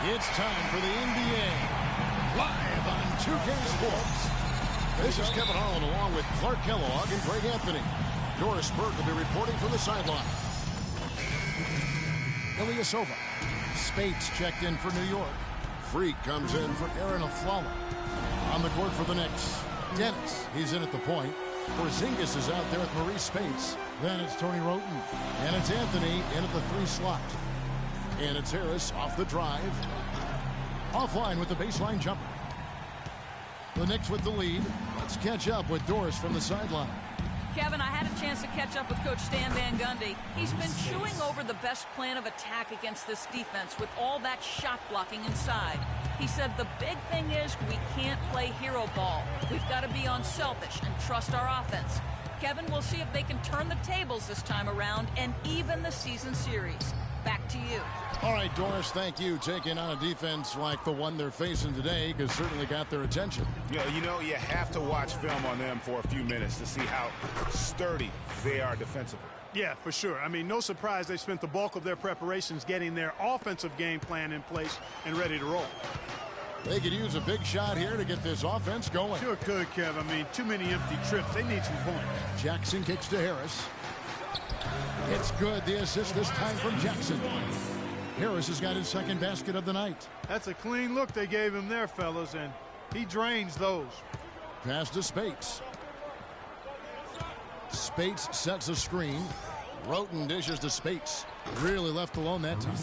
It's time for the NBA, live on 2K Sports. This is Kevin Harlan along with Clark Kellogg and Greg Anthony. Doris Burke will be reporting from the sideline. Ilyasova. Spates checked in for New York. Freak comes in for Aaron Aflalo. On the court for the Knicks, Dennis. He's in at the point. Porzingis is out there with Maurice Spates. Then it's Tony Wroten. And it's Anthony in at the 3 slot. And it's Harris off the drive. Offline with the baseline jumper. The Knicks with the lead. Let's catch up with Doris from the sideline. Kevin, I had a chance to catch up with Coach Stan Van Gundy. He's been chewing over the best plan of attack against this defense with all that shot blocking inside. He said the big thing is we can't play hero ball. We've got to be unselfish and trust our offense. Kevin, we'll see if they can turn the tables this time around and even the season series. Back to you. All right, Doris, thank you. Taking on a defense like the one they're facing today has certainly got their attention. Yeah, you know, you have to watch film on them for a few minutes to see how sturdy they are defensively. Yeah, for sure. I mean, no surprise they spent the bulk of their preparations getting their offensive game plan in place and ready to roll. They could use a big shot here to get this offense going. Sure could, Kev. I mean, too many empty trips. They need some points. Jackson kicks to Harris. It's good. The assist this time from Jackson. Harris has got his second basket of the night. That's a clean look they gave him there, fellas, and he drains those. Pass to Spates. Spates sets a screen. Wroten dishes to Spates. Really left alone that time.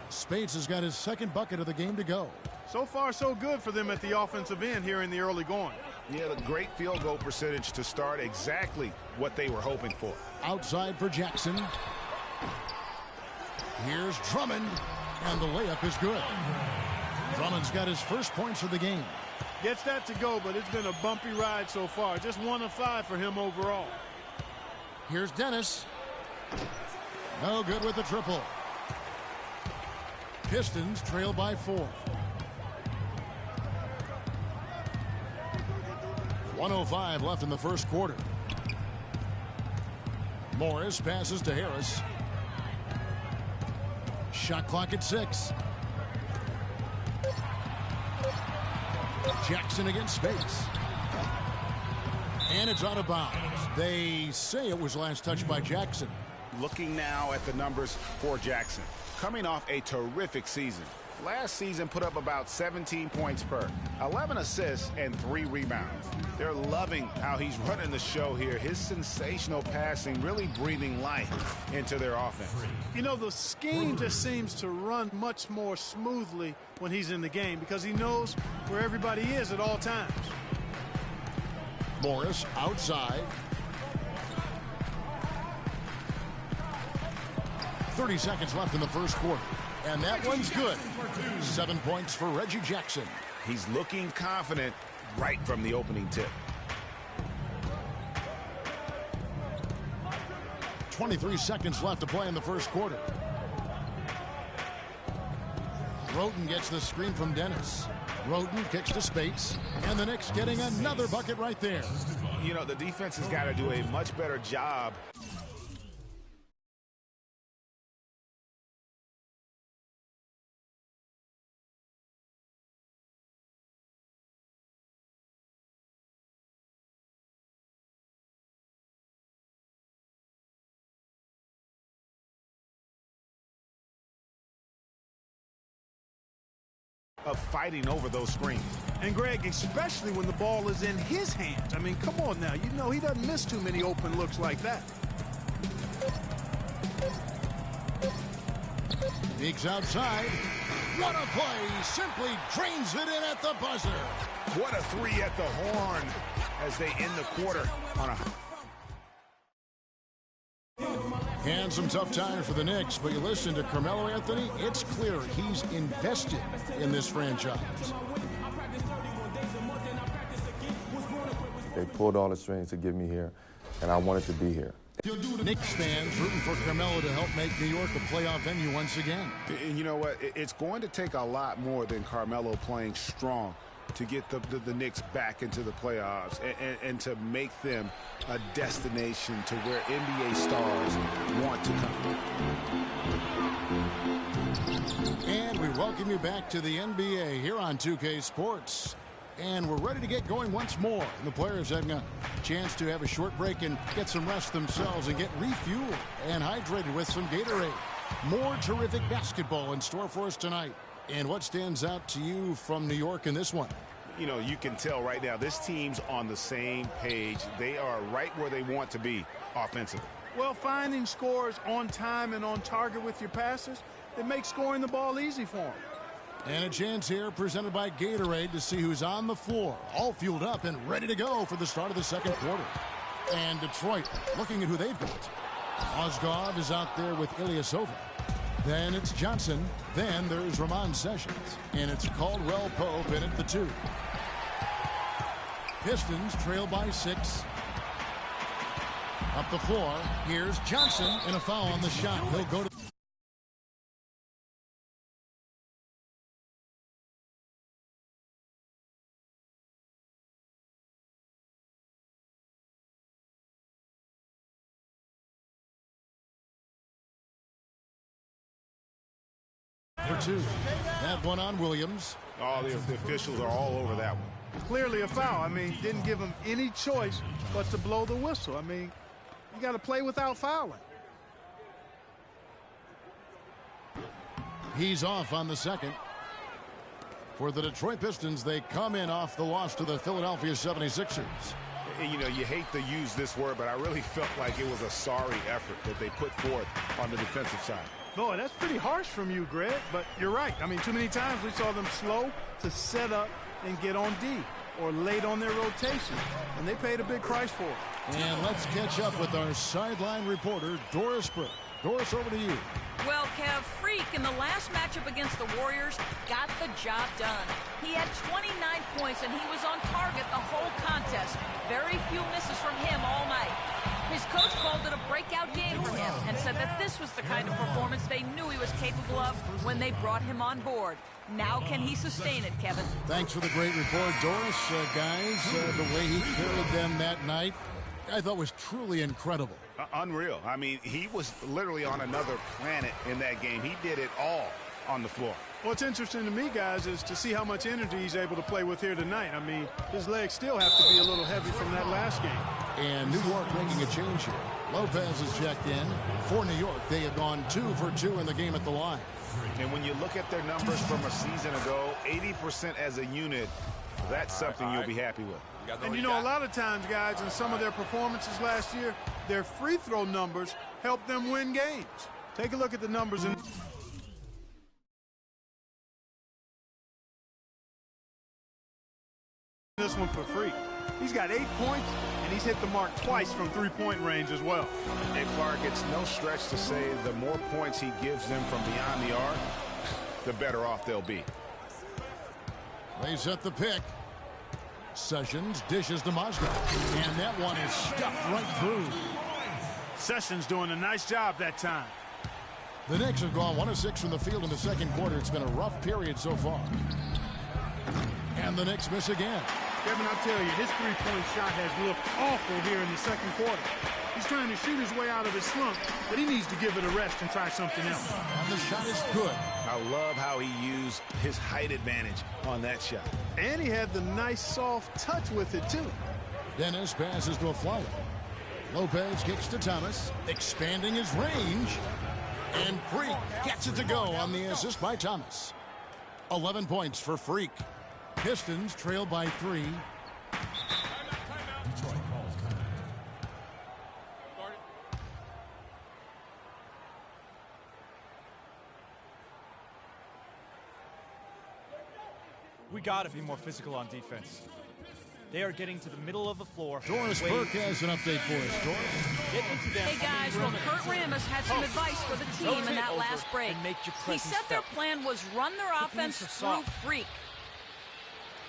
Spates has got his second bucket of the game to go. So far, so good for them at the offensive end here in the early going. Yeah, the great field goal percentage to start, exactly what they were hoping for. Outside for Jackson. Here's Drummond, and the layup is good. Drummond's got his first points of the game. Gets that to go, but it's been a bumpy ride so far. Just 1 of 5 for him overall. Here's Dennis. No good with the triple. Pistons trail by 4. 1:05 left in the first quarter. Morris passes to Harris. Shot clock at 6. Jackson against Spates. And it's out of bounds. They say it was last touched by Jackson. Looking now at the numbers for Jackson. Coming off a terrific season. Last season put up about 17 points per, 11 assists, and 3 rebounds. They're loving how he's running the show here. His sensational passing really breathing life into their offense. You know, the scheme just seems to run much more smoothly when he's in the game because he knows where everybody is at all times. Morris outside. 30 seconds left in the first quarter. And that one's good. 7 points for Reggie Jackson. He's looking confident right from the opening tip. 23 seconds left to play in the first quarter. Wroten gets the screen from Dennis. Wroten kicks to Spates. And the Knicks getting another bucket right there. You know, the defense has got to do a much better job. Of fighting over those screens. And Greg, especially when the ball is in his hands. I mean, come on now. You know he doesn't miss too many open looks like that. Sneaks outside. What a play. Simply drains it in at the buzzer. What a 3 at the horn as they end the quarter on a... And some tough times for the Knicks, but you listen to Carmelo Anthony, it's clear he's invested in this franchise. They pulled all the strings to get me here, and I wanted to be here. Knicks fans rooting for Carmelo to help make New York a playoff venue once again. And you know what? It's going to take a lot more than Carmelo playing strong to get the Knicks back into the playoffs and to make them a destination to where NBA stars want to come. And we welcome you back to the NBA here on 2K Sports. And we're ready to get going once more. And the players having a chance to have a short break and get some rest themselves and get refueled and hydrated with some Gatorade. More terrific basketball in store for us tonight. And what stands out to you from New York in this one? You know, you can tell right now this team's on the same page. They are right where they want to be offensively. Well, finding scores on time and on target with your passes, it makes scoring the ball easy for them. And a chance here presented by Gatorade to see who's on the floor, all fueled up and ready to go for the start of the second quarter. And Detroit looking at who they've got. Mozgov is out there with Ilyasova. Then it's Johnson. Then there's Ramon Sessions. And it's Caldwell Pope in at the 2. Pistons trail by 6. Up the floor, here's Johnson, and a foul on the shot. He'll go to... For 2. That one on Williams. Oh, the officials are all over that one. Clearly a foul. I mean, didn't give him any choice but to blow the whistle. I mean, you got to play without fouling. He's off on the second. For the Detroit Pistons, they come in off the loss to the Philadelphia 76ers. You know, you hate to use this word, but I really felt like it was a sorry effort that they put forth on the defensive side. Boy, that's pretty harsh from you, Greg, but you're right. I mean, too many times we saw them slow to set up and get on D or late on their rotation, and they paid a big price for it. And let's catch up with our sideline reporter, Doris Burke. Doris, over to you. Well, Kev, Freak in the last matchup against the Warriors got the job done. He had 29 points, and he was on target the whole contest. Very few misses from him all night. His coach called it a breakout game for him and said that this was the kind of performance they knew he was capable of when they brought him on board. Now can he sustain it, Kevin? Thanks for the great report, Doris. Guys, the way he carried them that night, I thought was truly incredible. Unreal. I mean, he was literally on another planet in that game. He did it all on the floor. What's interesting to me, guys, is to see how much energy he's able to play with here tonight. I mean, his legs still have to be a little heavy from that last game. And New York making a change here. Lopez is checked in. For New York, they have gone 2 for 2 in the game at the line. And when you look at their numbers from a season ago, 80% as a unit, that's something you'll be happy with. And you know, a lot of times, guys, in some of their performances last year, their free throw numbers helped them win games. Take a look at the numbers in this one for Freak. He's got 8 points, and he's hit the mark twice from three-point range as well. And Clark, it's no stretch to say the more points he gives them from beyond the arc, the better off they'll be. They set the pick. Sessions dishes to Mozgov, and that one is stuffed right through. Sessions doing a nice job that time. The Knicks have gone 1 of 6 from the field in the second quarter. It's been a rough period so far. And the Knicks miss again. Kevin, I'll tell you, his three-point shot has looked awful here in the second quarter. He's trying to shoot his way out of his slump, but he needs to give it a rest and try something else. And the shot is good. I love how he used his height advantage on that shot. And he had the nice soft touch with it, too. Dennis passes to a flower. Lopez kicks to Thomas, expanding his range. And Freak gets it to go on the assist by Thomas. 11 points for Freak. Pistons trail by 3. We got to be more physical on defense. They are getting to the middle of the floor. Doris Burke has an update for us. Doris. Get into them. Hey, guys, well, Kurt Rambis had some advice for the team in that last break. He said their plan was run their offense through Freak.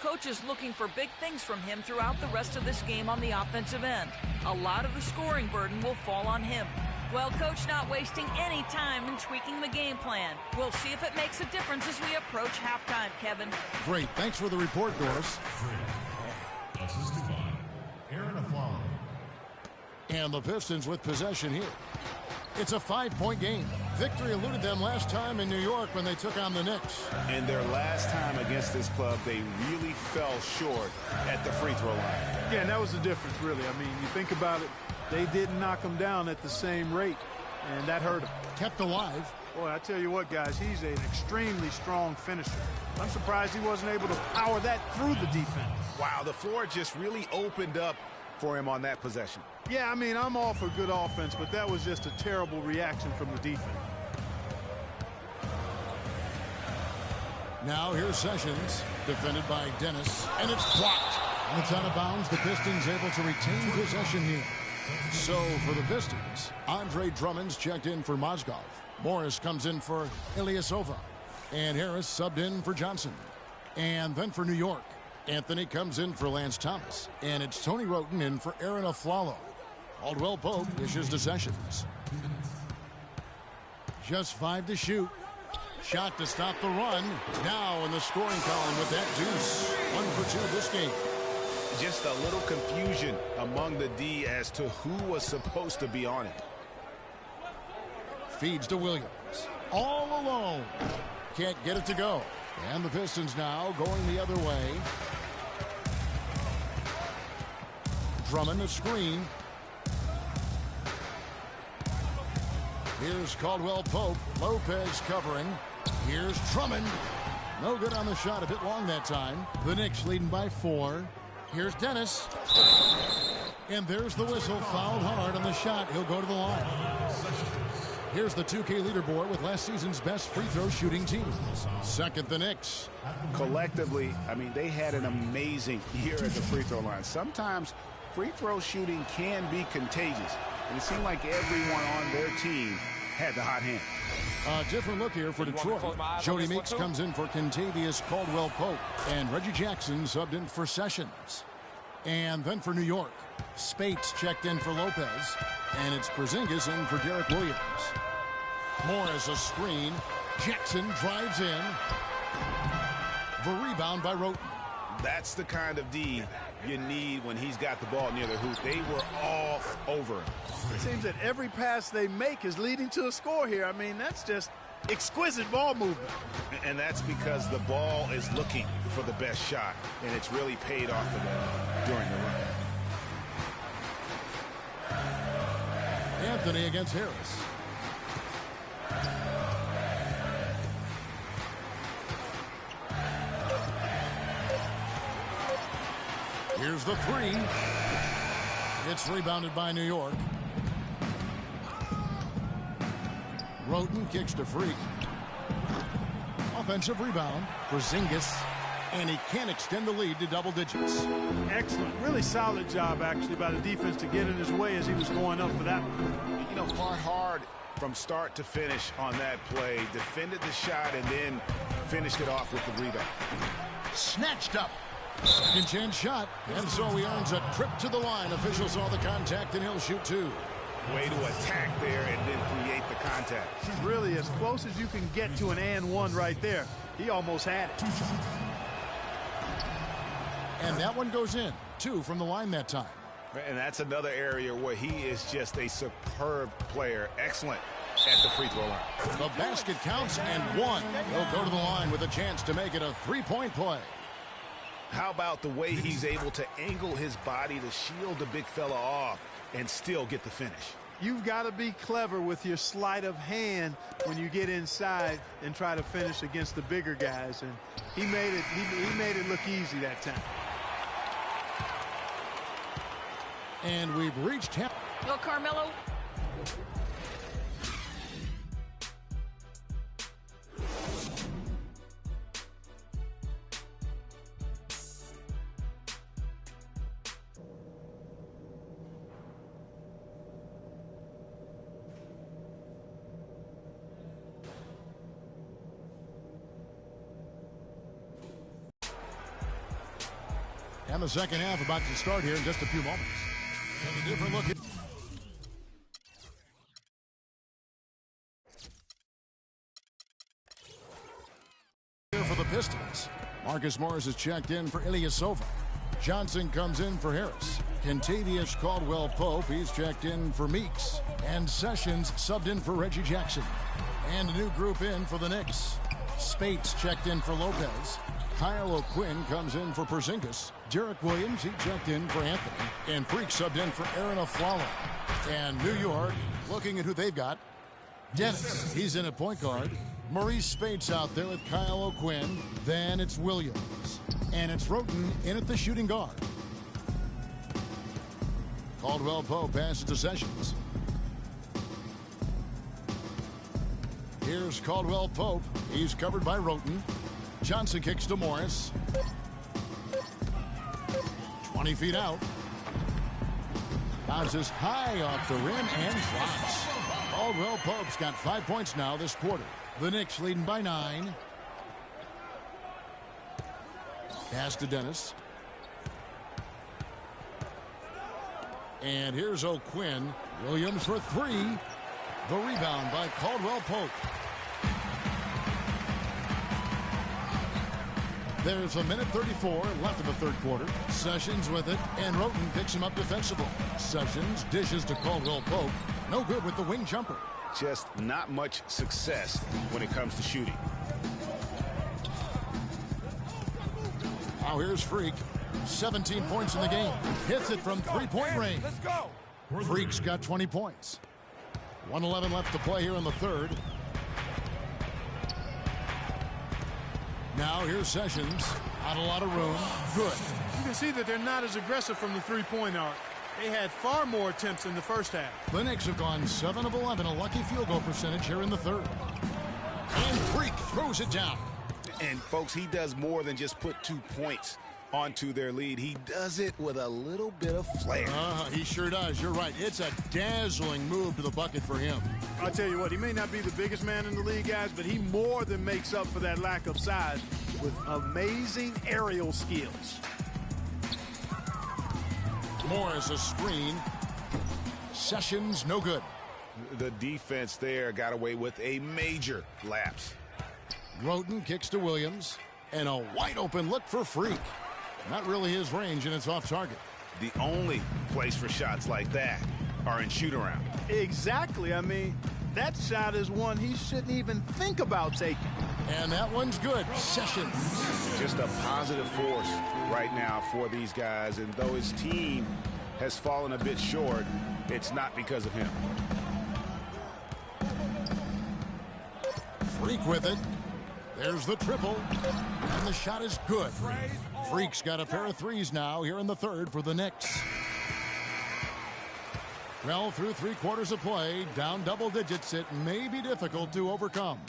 Coach is looking for big things from him throughout the rest of this game on the offensive end. A lot of the scoring burden will fall on him. Well, Coach not wasting any time in tweaking the game plan. We'll see if it makes a difference as we approach halftime, Kevin. Great. Thanks for the report, Doris. And the Pistons with possession here. It's a 5-point game. Victory eluded them last time in New York when they took on the Knicks. And their last time against this club, they really fell short at the free throw line. Yeah, and that was the difference, really. I mean, you think about it, they didn't knock them down at the same rate, and that hurt them. Kept alive. Boy, I tell you what, guys, he's an extremely strong finisher. I'm surprised he wasn't able to power that through the defense. Wow, the floor just really opened up for him on that possession. Yeah, I mean, I'm all for good offense, but that was just a terrible reaction from the defense. Now here's Sessions, defended by Dennis, and it's blocked. And it's out of bounds. The Pistons able to retain possession here. So for the Pistons, Andre Drummond's checked in for Mozgov. Morris comes in for Ilyasova. And Harris subbed in for Johnson. And then for New York, Anthony comes in for Lance Thomas. And it's Tony Wroten in for Aaron Aflalo. Caldwell Pope dishes to Sessions. Just 5 to shoot. Shot to stop the run. Now in the scoring column with that deuce. 1 for 2 this game. Just a little confusion among the D as to who was supposed to be on it. Feeds to Williams. All alone. Can't get it to go. And the Pistons now going the other way. Drummond a screen. Here's Caldwell Pope. Lopez covering. Here's Drummond. No good on the shot. A bit long that time. The Knicks leading by 4. Here's Dennis. And there's the whistle. Fouled hard on the shot. He'll go to the line. Here's the 2K leaderboard with last season's best free throw shooting teams. Second, the Knicks. Collectively, I mean, they had an amazing year at the free throw line. Sometimes free throw shooting can be contagious. And it seemed like everyone on their team had the hot hand. A different look here for Detroit. Jody Meeks comes in for Kentavious Caldwell Pope. And Reggie Jackson subbed in for Sessions. And then for New York, Spates checked in for Lopez. And it's Porzingis in for Derek Williams. Morris a screen. Jackson drives in. The rebound by Wroten. That's the kind of D you need when he's got the ball near the hoop. They were all over him. It seems that every pass they make is leading to a score here. I mean, that's just exquisite ball movement. And that's because the ball is looking for the best shot, and it's really paid off for them during the run. Anthony against Harris. Here's the 3. It's rebounded by New York. Wroten kicks to Freak. Offensive rebound for Porzingis. And he can extend the lead to double digits. Excellent. Really solid job, actually, by the defense to get in his way as he was going up for that one. You know, fought hard from start to finish on that play. Defended the shot and then finished it off with the rebound. Snatched up. Second chance shot. And so he earns a trip to the line. Officials saw the contact and he'll shoot 2. Way to attack there and then create the contact. Really as close as you can get to an and one right there. He almost had it. And that one goes in. 2 from the line that time. And that's another area where he is just a superb player. Excellent at the free throw line. The basket counts and 1. He'll go to the line with a chance to make it a 3-point play. How about the way he's able to angle his body to shield the big fella off and still get the finish? You've got to be clever with your sleight of hand when you get inside and try to finish against the bigger guys. And he made it look easy that time. And we've reached him. Well, Carmelo. And the second half about to start here in just a few moments. And a different look at here for the Pistons. Marcus Morris is checked in for Ilyasova. Johnson comes in for Harris. Kentavious Caldwell-Pope, he's checked in for Meeks. And Sessions subbed in for Reggie Jackson. And a new group in for the Knicks. Spates checked in for Lopez. Kyle O'Quinn comes in for Porzingis. Derek Williams, he checked in for Anthony. And Freak subbed in for Aaron Aflalo. And New York, looking at who they've got. Dennis, he's in at point guard. Maurice Spates out there with Kyle O'Quinn. Then it's Williams. And it's Roten in at the shooting guard. Caldwell-Pope passes to Sessions. Here's Caldwell-Pope. He's covered by Roten. Johnson kicks to Morris. 20 feet out. Bounces high off the rim and drops. Caldwell-Pope's got 5 points now this quarter. The Knicks leading by 9. Pass to Dennis. And here's O'Quinn. Williams for 3. The rebound by Caldwell-Pope. There's a minute 34 left in the third quarter. Sessions with it, and Roten picks him up defensively. Sessions dishes to Caldwell-Pope. No good with the wing jumper. Just not much success when it comes to shooting. Now here's Freak. 17 points in the game. Hits it from three-point range. Let's go. Freak's got 20 points. 1:11 left to play here in the third. Now here's Sessions. Not a lot of room. Good. You can see that they're not as aggressive from the three-point arc. They had far more attempts in the first half. The Knicks have gone 7 of 11, a lucky field goal percentage here in the third. And Freak throws it down. And, folks, he does more than just put 2 points onto their lead. He does it with a little bit of flair. He sure does. You're right. It's a dazzling move to the bucket for him. I'll tell you what, he may not be the biggest man in the league, guys, but he more than makes up for that lack of size with amazing aerial skills. Morris a screen. Sessions no good. The defense there got away with a major lapse. Roten kicks to Williams. And a wide open look for Freak. Not really his range, and it's off target. The only place for shots like that are in shoot-around. Exactly. I mean, that shot is one he shouldn't even think about taking. And that one's good. Sessions. Just a positive force right now for these guys. And though his team has fallen a bit short, it's not because of him. Freak with it. There's the triple. And the shot is good. Freak's got a pair of threes now here in the third for the Knicks. Well, through 3 quarters of play, down double digits, it may be difficult to overcome.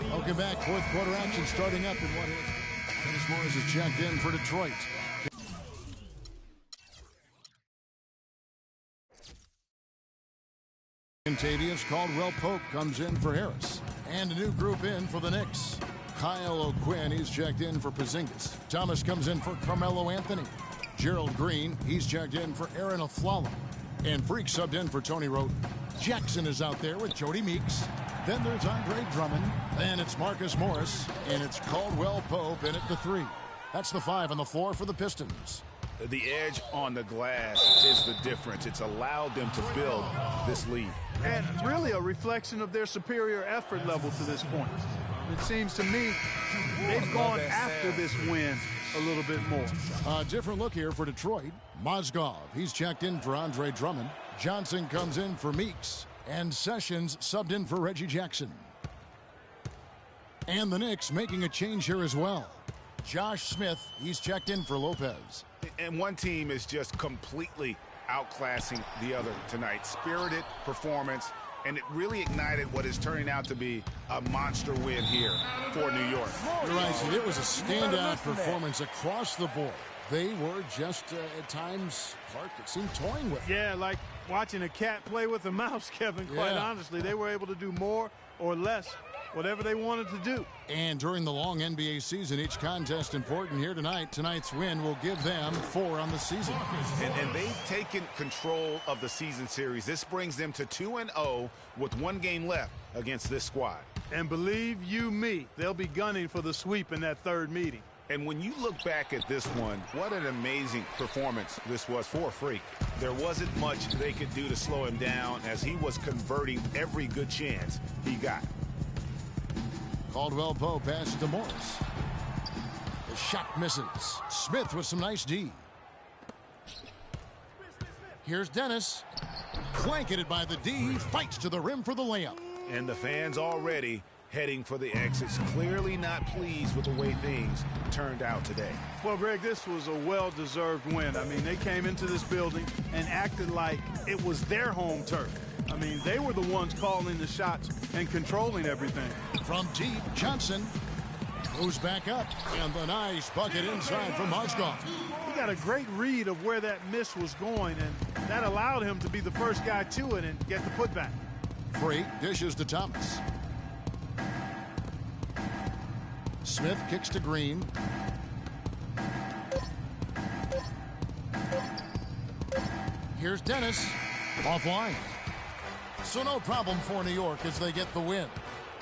Welcome back. Fourth quarter action starting up in what is Dennis Morris is checked in for Detroit. Kentavious Caldwell-Pope comes in for Harris. And a new group in for the Knicks. Kyle O'Quinn, he's checked in for Porzingis. Thomas comes in for Carmelo Anthony. Gerald Green, he's checked in for Aaron Aflalo. And Freak subbed in for Tony Roten. Jackson is out there with Jody Meeks. Then there's Andre Drummond. Then it's Marcus Morris. And it's Caldwell-Pope in at the 3. That's the 5 on the floor for the Pistons. The edge on the glass is the difference. It's allowed them to build this lead. And really a reflection of their superior effort level to this point. It seems to me they've gone after this win a little bit more. A different look here for Detroit. Mozgov, he's checked in for Andre Drummond. Johnson comes in for Meeks. And Sessions subbed in for Reggie Jackson. And the Knicks making a change here as well. Josh Smith, he's checked in for Lopez. And one team is just completely outclassing the other tonight. Spirited performance, and it really ignited what is turning out to be a monster win here for New York. You're right, so it was a standout performance across the board. They were just, at times, Clark, it seemed toying with. Yeah, like watching a cat play with a mouse, Kevin, quite honestly. They were able to do more or less whatever they wanted to do. And during the long NBA season, each contest important here tonight. Tonight's win will give them 4 on the season. And they've taken control of the season series. This brings them to 2-0 with 1 game left against this squad. And believe you me, they'll be gunning for the sweep in that third meeting. And when you look back at this one, what an amazing performance this was for Freak. There wasn't much they could do to slow him down as he was converting every good chance he got. Caldwell Pope passes to Morris. The shot misses. Smith with some nice D. Here's Dennis. Blanketed by the D. Fights to the rim for the layup. And the fans already heading for the exits, clearly not pleased with the way things turned out today. Well, Greg, this was a well-deserved win. I mean, they came into this building and acted like it was their home turf. I mean, they were the ones calling the shots and controlling everything. From deep, Johnson goes back up, and the nice bucket inside from Mozgov. He got a great read of where that miss was going, and that allowed him to be the first guy to it and get the putback. Freak dishes to Thomas. Smith kicks to Green. Here's Dennis. Offline. So no problem for New York as they get the win.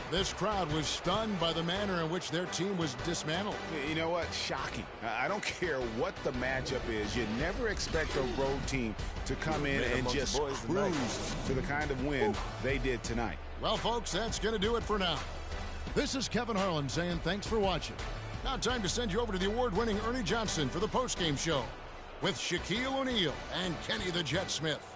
This crowd was stunned by the manner in which their team was dismantled. You know what? Shocking. I don't care what the matchup is. You never expect a road team to come in and just cruise to the kind of win they did tonight. Well, folks, that's going to do it for now. This is Kevin Harlan saying thanks for watching. Now time to send you over to the award-winning Ernie Johnson for the postgame show with Shaquille O'Neal and Kenny the Jet Smith.